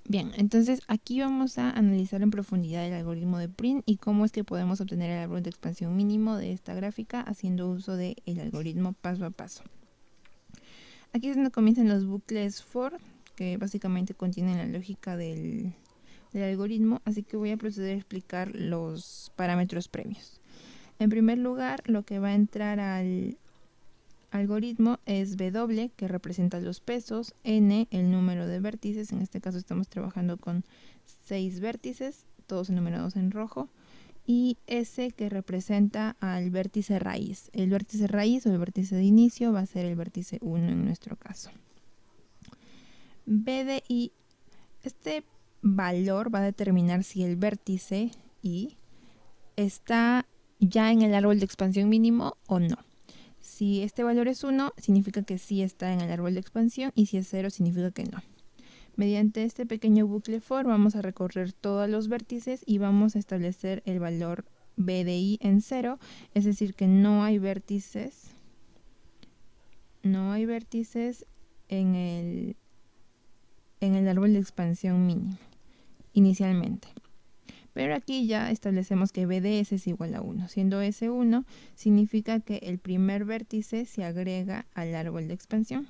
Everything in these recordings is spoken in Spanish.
Bien, entonces aquí vamos a analizar en profundidad el algoritmo de Print y cómo es que podemos obtener el árbol de expansión mínimo de esta gráfica haciendo uso del algoritmo paso a paso. Aquí es donde comienzan los bucles for, que básicamente contienen la lógica del algoritmo, así que voy a proceder a explicar los parámetros previos. En primer lugar, lo que va a entrar al algoritmo es W, que representa los pesos, N, el número de vértices, en este caso estamos trabajando con 6 vértices, todos enumerados en rojo, y S, que representa al vértice raíz. El vértice raíz o el vértice de inicio va a ser el vértice 1 en nuestro caso. B de I, este valor va a determinar si el vértice I está ya en el árbol de expansión mínimo o no. Si este valor es 1, significa que sí está en el árbol de expansión, y si es 0, significa que no. Mediante este pequeño bucle for vamos a recorrer todos los vértices y vamos a establecer el valor B de I en 0, es decir que no hay vértices en el árbol de expansión mínimo inicialmente. Pero aquí ya establecemos que B de S es igual a 1. Siendo S 1, significa que el primer vértice se agrega al árbol de expansión.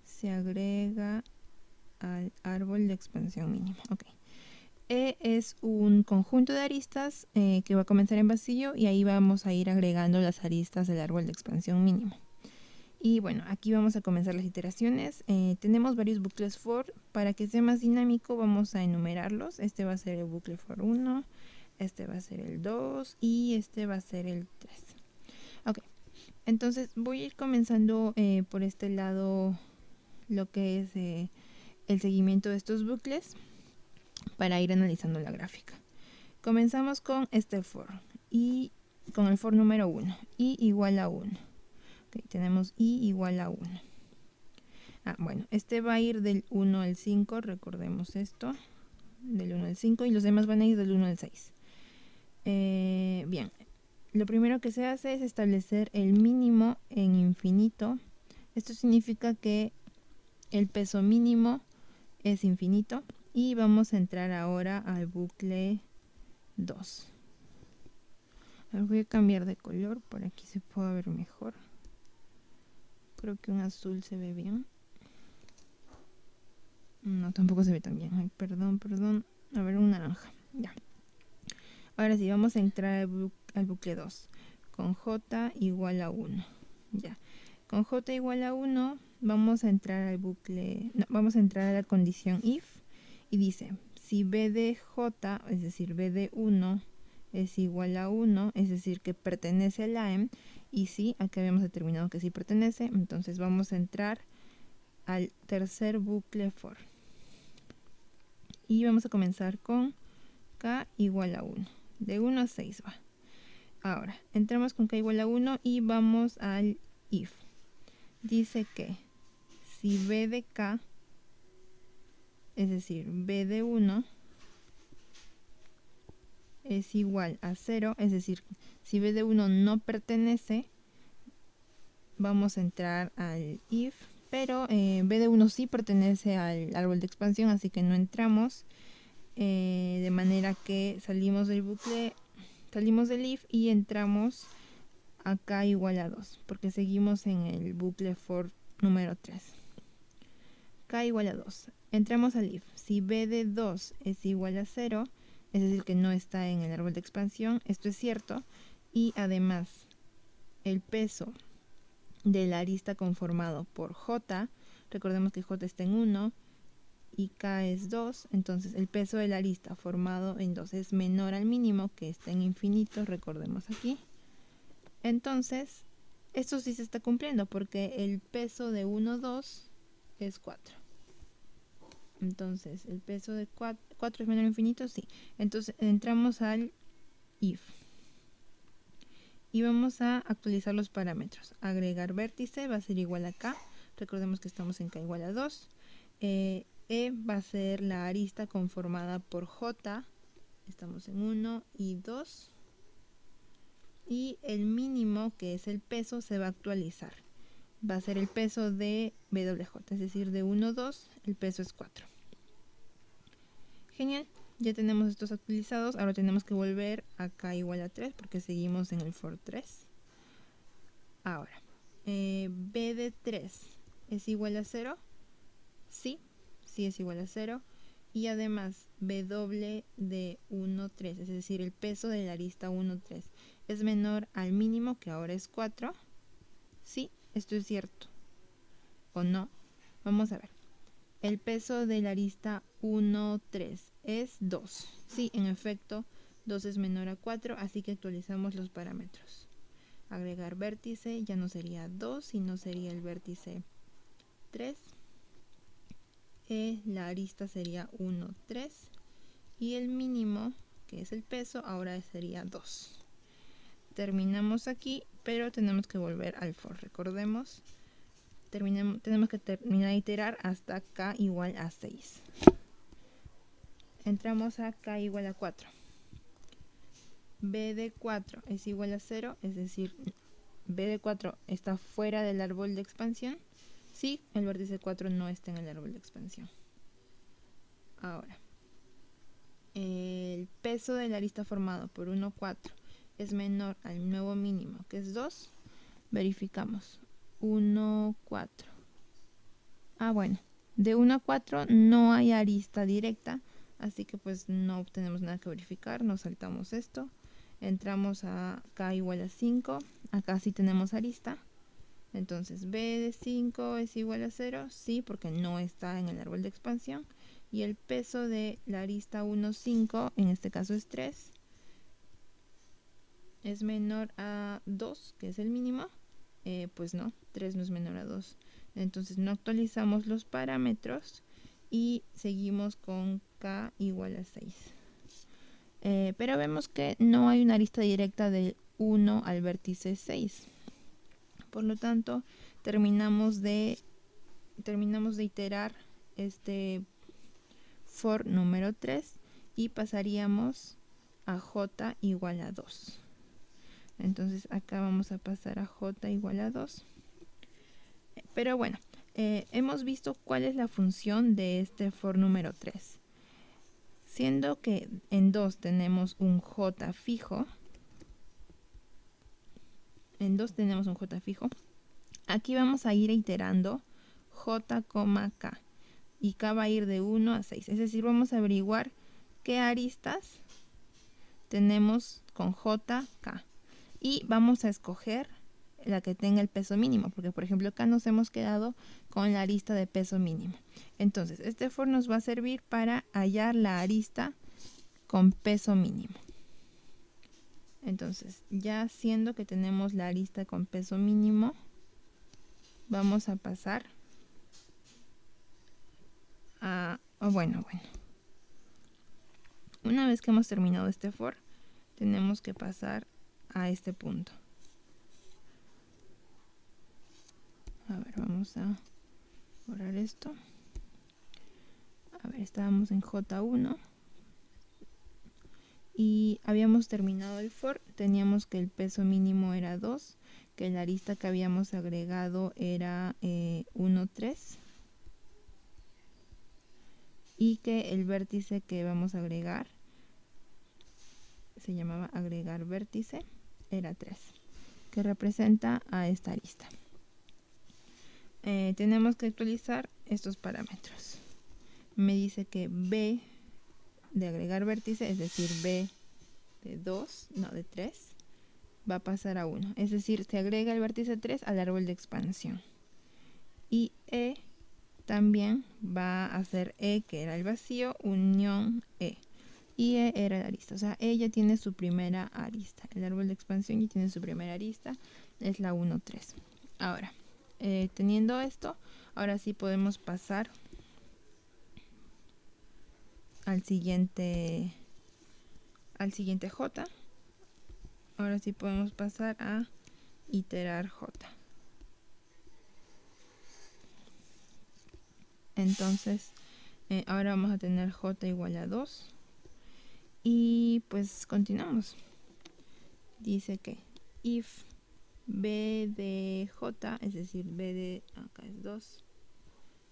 Se agrega al árbol de expansión mínimo. Ok. E es un conjunto de aristas que va a comenzar en vacío y ahí vamos a ir agregando las aristas del árbol de expansión mínimo. Y bueno, aquí vamos a comenzar las iteraciones. Tenemos varios bucles for. Para que sea más dinámico vamos a enumerarlos. Este va a ser el bucle for 1, este va a ser el 2 y este va a ser el 3. Ok, entonces voy a ir comenzando por este lado lo que es el seguimiento de estos bucles para ir analizando la gráfica. Comenzamos con este for y con el for número 1, i igual a 1. Okay, tenemos i igual a 1. Bueno, este va a ir del 1 al 5, recordemos esto, del 1 al 5, y los demás van a ir del 1 al 6. Bien, lo primero que se hace es establecer el mínimo en infinito. Esto significa que el peso mínimo es infinito y vamos a entrar ahora al bucle 2. Voy a cambiar de color, por aquí se puede ver mejor. Creo que un azul se ve bien. No, tampoco se ve tan bien. Ay, perdón. A ver, un naranja. Ya. Ahora sí, vamos a entrar al bucle 2. Con J igual a 1. Ya. Con J igual a 1 vamos a entrar al bucle... No, vamos a entrar a la condición if. Y dice, si B de J, es decir, B de 1 es igual a 1, es decir, que pertenece a la M. Y sí, aquí habíamos determinado que sí pertenece. Entonces vamos a entrar al tercer bucle for. Y vamos a comenzar con K igual a 1. De 1 a 6 va. Ahora, entramos con K igual a 1 y vamos al if. Dice que si B de K, es decir, B de 1, es igual a 0, es decir, si B de 1 no pertenece, vamos a entrar al if, pero B de 1 sí pertenece al árbol de expansión, así que no entramos, de manera que salimos del bucle, salimos del if y entramos a K igual a 2, porque seguimos en el bucle for número 3. K igual a 2. Entramos al if. Si B de 2 es igual a 0, es decir, que no está en el árbol de expansión, esto es cierto, y además el peso de la arista conformado por J, recordemos que J está en 1 y K es 2, entonces el peso de la arista formado en 2 es menor al mínimo, que está en infinito, recordemos aquí. Entonces, esto sí se está cumpliendo porque el peso de 1, 2 es 4. Entonces, el peso de 4 es menor a infinito, sí. Entonces, entramos al if. Y vamos a actualizar los parámetros. Agregar vértice va a ser igual a K. Recordemos que estamos en K igual a 2. E va a ser la arista conformada por J. Estamos en 1 y 2. Y el mínimo, que es el peso, se va a actualizar. va a ser el peso de BWJ, es decir, de 1, 2, el peso es 4. Genial, ya tenemos estos actualizados. Ahora tenemos que volver a k igual a 3 porque seguimos en el for 3. Ahora, b de 3 es igual a 0. Sí, sí es igual a 0. Y además, W de 1, 3, es decir, el peso de la arista 1, 3, es menor al mínimo, que ahora es 4. Sí, esto es cierto. ¿O no? Vamos a ver. El peso de la arista 1, 3 es 2. Sí, en efecto, 2 es menor a 4, así que actualizamos los parámetros. Agregar vértice, ya no sería 2, sino sería el vértice 3. La arista sería 1, 3. Y el mínimo, que es el peso, ahora sería 2. Terminamos aquí, pero tenemos que volver al for. Recordemos, tenemos que terminar de iterar hasta k igual a 6. Entramos a k igual a 4. B de 4 es igual a 0, es decir, B de 4 está fuera del árbol de expansión. Sí, el vértice 4 no está en el árbol de expansión. Ahora, el peso de la arista formado por 1, 4 es menor al nuevo mínimo, que es 2. Verificamos. 1, 4. Bueno, de 1 a 4 no hay arista directa, así que pues no tenemos nada que verificar, nos saltamos esto. Entramos a k igual a 5, acá sí tenemos arista. Entonces b de 5 es igual a 0, sí, porque no está en el árbol de expansión. Y el peso de la arista 1, 5, en este caso es 3, es menor a 2, que es el mínimo. Pues no, 3 no es menor a 2. Entonces no actualizamos los parámetros y seguimos con k igual a 6. Pero vemos que no hay una arista directa del 1 al vértice 6. Por lo tanto, terminamos de iterar este for número 3 y pasaríamos a j igual a 2. Entonces acá vamos a pasar a j igual a 2. Pero bueno, hemos visto cuál es la función de este for número 3. Siendo que en 2 tenemos un j fijo, aquí vamos a ir iterando j, k, y k va a ir de 1 a 6. Es decir, vamos a averiguar qué aristas tenemos con j, k. Y vamos a escoger la que tenga el peso mínimo, porque por ejemplo acá nos hemos quedado con la arista de peso mínimo. Entonces, este for nos va a servir para hallar la arista con peso mínimo. Entonces, ya siendo que tenemos la arista con peso mínimo, vamos a pasar a... Bueno. Una vez que hemos terminado este for, tenemos que pasar a este punto. A ver, vamos a borrar esto. A ver, estábamos en J1 y habíamos terminado el for. Teníamos que el peso mínimo era 2, que la arista que habíamos agregado era 1, 3 y que el vértice que vamos a agregar se llamaba agregar vértice, era 3, que representa a esta arista. Tenemos que actualizar estos parámetros. Me dice que B de agregar vértice, es decir, B de 2, no de 3, va a pasar a 1. Es decir, se agrega el vértice 3 al árbol de expansión. Y E también va a ser E, que era el vacío, unión E. Y E era la arista. O sea, E ya tiene su primera arista. El árbol de expansión ya tiene su primera arista. Es la 1, 3. Ahora, teniendo esto, ahora sí podemos pasar al siguiente J. Ahora sí podemos pasar a iterar J. Entonces, ahora vamos a tener J igual a 2. Y pues continuamos. Dice que if b de j, es decir, b de, acá es 2,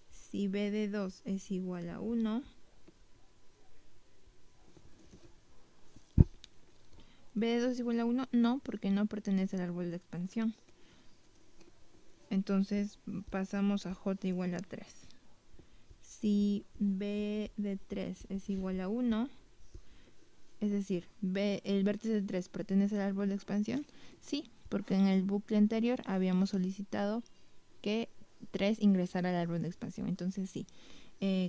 si b de 2 es igual a 1, b de 2 es igual a 1, no, porque no pertenece al árbol de expansión. Entonces pasamos a j igual a 3. Si b de 3 es igual a 1, es decir, el vértice de 3 pertenece al árbol de expansión, sí, porque en el bucle anterior habíamos solicitado que 3 ingresara al árbol de expansión. Entonces sí,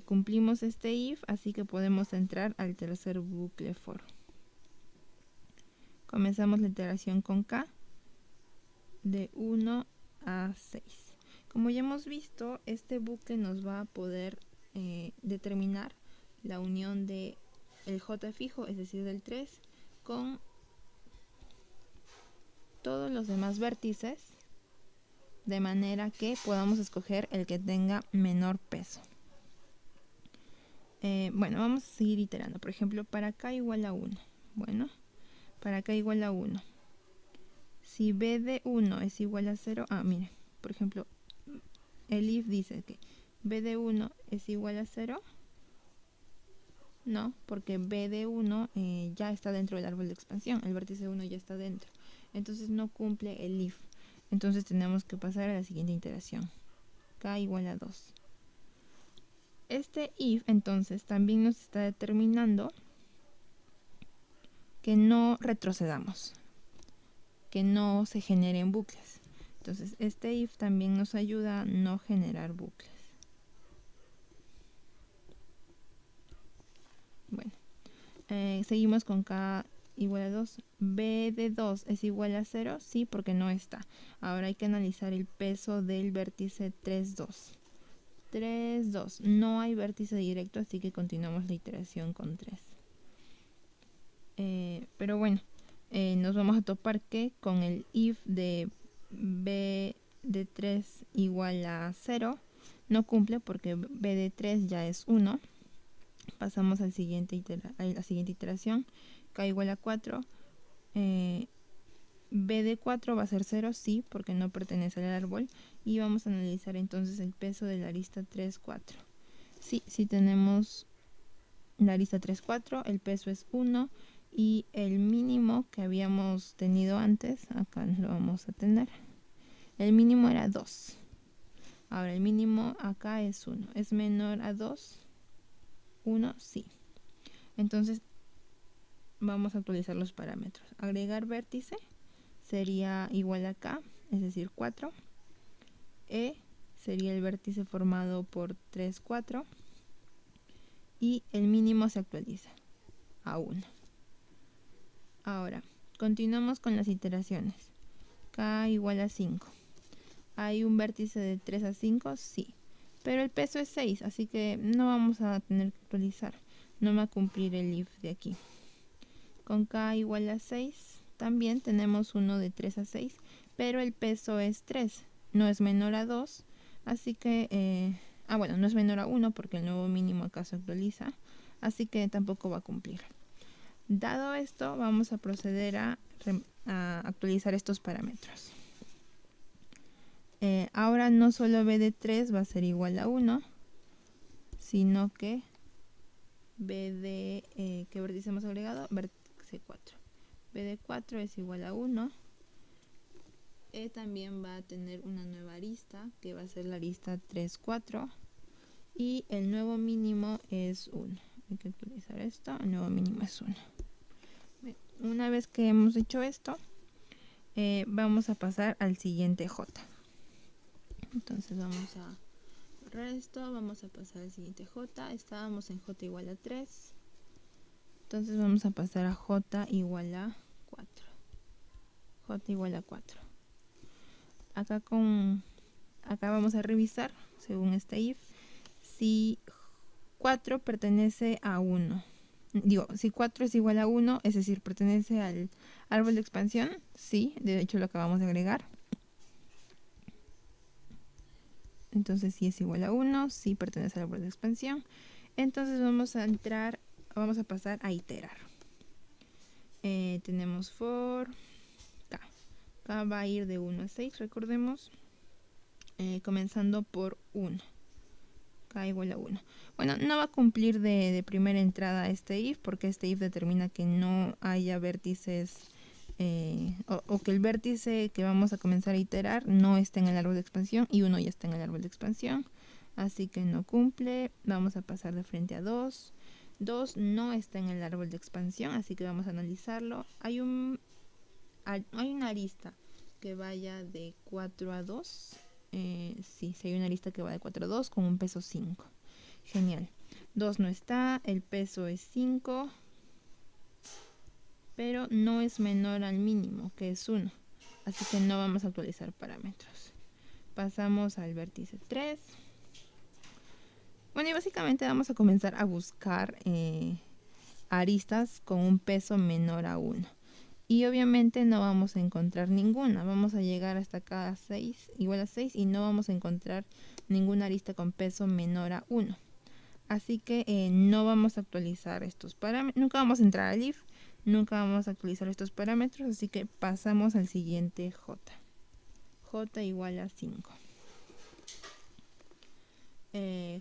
cumplimos este if, así que podemos entrar al tercer bucle for. Comenzamos la iteración con k de 1 a 6. Como ya hemos visto, este bucle nos va a poder determinar la unión de el j fijo, es decir, del 3, con todos los demás vértices, de manera que podamos escoger el que tenga menor peso. Bueno, vamos a seguir iterando. Por ejemplo, para k igual a 1. Bueno, para k igual a 1. Si b de 1 es igual a 0, miren, por ejemplo, el if dice que b de 1 es igual a 0. No, porque b de 1 ya está dentro del árbol de expansión. El vértice 1 ya está dentro. Entonces no cumple el if. Entonces tenemos que pasar a la siguiente iteración. K igual a 2. Este if entonces también nos está determinando que no retrocedamos, que no se generen bucles. Entonces este if también nos ayuda a no generar bucles. Bueno, seguimos con k igual a 2. B de 2 es igual a 0, sí, porque no está. Ahora hay que analizar el peso del vértice 3, 2. 3, 2. No hay vértice directo, así que continuamos la iteración con 3. Pero bueno, nos vamos a topar que con el if de b de 3 igual a 0 no cumple porque b de 3 ya es 1. Pasamos al siguiente a la siguiente iteración. K igual a 4. B de 4 va a ser 0, sí, porque no pertenece al árbol. Y vamos a analizar entonces el peso de la arista 3, 4. Sí, sí tenemos la arista 3, 4, el peso es 1 y el mínimo que habíamos tenido antes, acá lo vamos a tener, el mínimo era 2. Ahora el mínimo acá es 1. ¿Es menor a 2? 1, sí. Entonces vamos a actualizar los parámetros. Agregar vértice sería igual a k, es decir, 4. E sería el vértice formado por 3, 4. Y el mínimo se actualiza a 1. Ahora, continuamos con las iteraciones. K igual a 5. ¿Hay un vértice de 3 a 5? Sí. Pero el peso es 6, así que no vamos a tener que actualizar. No va a cumplir el if de aquí. Con K igual a 6, también tenemos uno de 3 a 6, pero el peso es 3. No es menor a 2, así que... bueno, no es menor a 1 porque el nuevo mínimo acá se actualiza, así que tampoco va a cumplir. Dado esto, vamos a proceder a actualizar estos parámetros. Ahora no solo b de 3 va a ser igual a 1, sino que b de... ¿qué vértice hemos agregado? Vértice 4. b de 4 es igual a 1. E también va a tener una nueva arista, que va a ser la arista 3, 4. Y el nuevo mínimo es 1. Hay que actualizar esto. El nuevo mínimo es 1. Una vez que hemos hecho esto, vamos a pasar al siguiente J. Entonces vamos a borrar esto. Vamos a pasar al siguiente J. Estábamos en J igual a 3. Entonces vamos a pasar a J igual a 4. J igual a 4. Acá vamos a revisar, según este if, si 4 pertenece a 1. Digo, si 4 es igual a 1, es decir, pertenece al árbol de expansión, sí, de hecho lo acabamos de agregar. Entonces si es igual a 1, sí pertenece al árbol de expansión. Entonces vamos a pasar a iterar. Tenemos for k acá va a ir de 1 a 6, recordemos, comenzando por 1. K igual a 1. Bueno, no va a cumplir de primera entrada este if, porque este if determina que no haya vértices, o que el vértice que vamos a comenzar a iterar no esté en el árbol de expansión y 1 ya está en el árbol de expansión. Así que no cumple. Vamos a pasar de frente a 2. 2 no está en el árbol de expansión, así que vamos a analizarlo. Hay una arista que vaya de 4 a 2. Sí, hay una arista que va de 4 a 2 con un peso 5. Genial. 2 no está, el peso es 5, pero no es menor al mínimo, que es 1. Así que no vamos a actualizar parámetros. Pasamos al vértice 3. Bueno, y básicamente vamos a comenzar a buscar aristas con un peso menor a 1. Y obviamente no vamos a encontrar ninguna. Vamos a llegar hasta acá a 6, igual a 6, y no vamos a encontrar ninguna arista con peso menor a 1. Así que no vamos a actualizar estos parámetros. Nunca vamos a entrar al if, nunca vamos a actualizar estos parámetros. Así que pasamos al siguiente j. J igual a 5.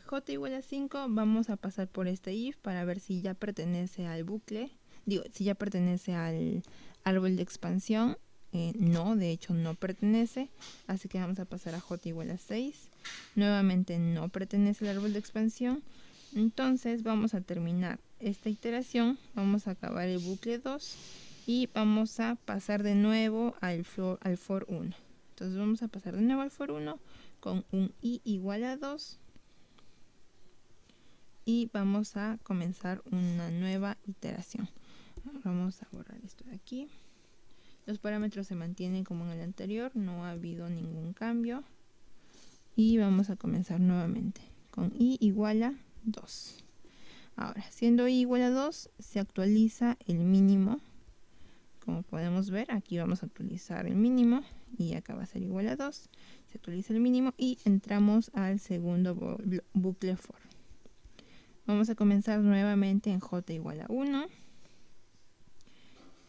J igual a 5, vamos a pasar por este if para ver si ya pertenece al bucle. Digo, si ya pertenece al árbol de expansión. No, de hecho no pertenece, así que vamos a pasar a j igual a 6. Nuevamente no pertenece al árbol de expansión. Entonces vamos a terminar esta iteración, vamos a acabar el bucle 2 y vamos a pasar de nuevo al for 1. Entonces vamos a pasar de nuevo al for 1 con un i igual a 2 y vamos a comenzar una nueva iteración. Vamos a borrar esto de aquí. Los parámetros se mantienen como en el anterior, no ha habido ningún cambio. Y vamos a comenzar nuevamente con i igual a 2. Ahora, siendo i igual a 2, se actualiza el mínimo. Como podemos ver, aquí vamos a actualizar el mínimo y acá va a ser igual a 2. Se actualiza el mínimo y entramos al segundo bucle for. Vamos a comenzar nuevamente en j igual a 1.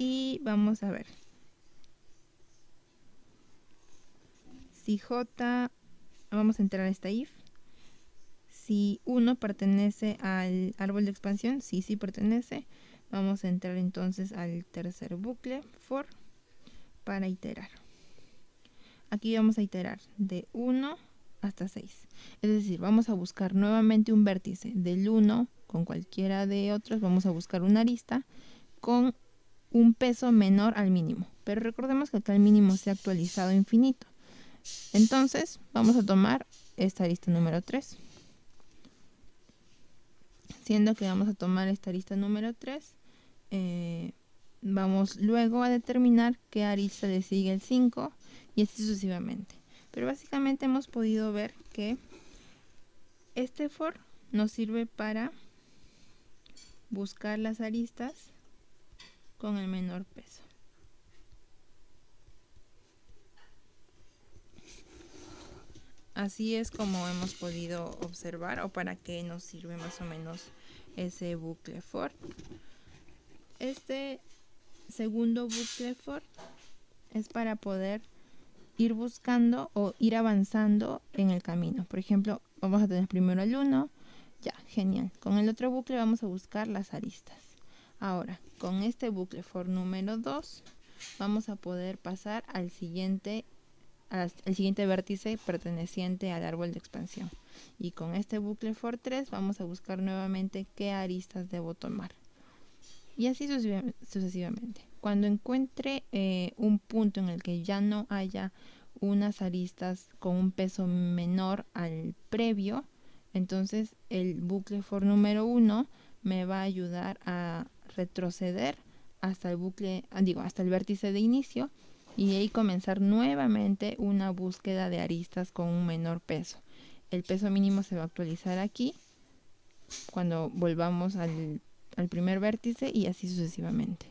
Y vamos a ver. Si j, vamos a entrar a esta if. Si 1 pertenece al árbol de expansión, sí pertenece. Vamos a entrar entonces al tercer bucle for para iterar. Aquí vamos a iterar de 1 hasta 6. Es decir, vamos a buscar nuevamente un vértice del 1 con cualquiera de otros. Vamos a buscar una arista con un peso menor al mínimo. Pero recordemos que acá el mínimo se ha actualizado a infinito. Entonces vamos a tomar esta arista número 3. Siendo que vamos a tomar esta arista número 3, vamos luego a determinar qué arista le sigue el 5 y así sucesivamente. Pero básicamente hemos podido ver que este for nos sirve para buscar las aristas con el menor peso. Así es como hemos podido observar, o para qué nos sirve más o menos ese bucle for. Este segundo bucle for es para poder ir buscando o ir avanzando en el camino. Por ejemplo, vamos a tener primero el 1. Ya, genial. Con el otro bucle vamos a buscar las aristas. Ahora, con este bucle for número 2, vamos a poder pasar al siguiente vértice perteneciente al árbol de expansión. Y con este bucle for 3 vamos a buscar nuevamente qué aristas debo tomar. Y así sucesivamente. Cuando encuentre un punto en el que ya no haya unas aristas con un peso menor al previo, entonces el bucle for número 1 me va a ayudar a retroceder hasta el vértice de inicio y de ahí comenzar nuevamente una búsqueda de aristas con un menor peso. El peso mínimo se va a actualizar aquí cuando volvamos al primer vértice y así sucesivamente.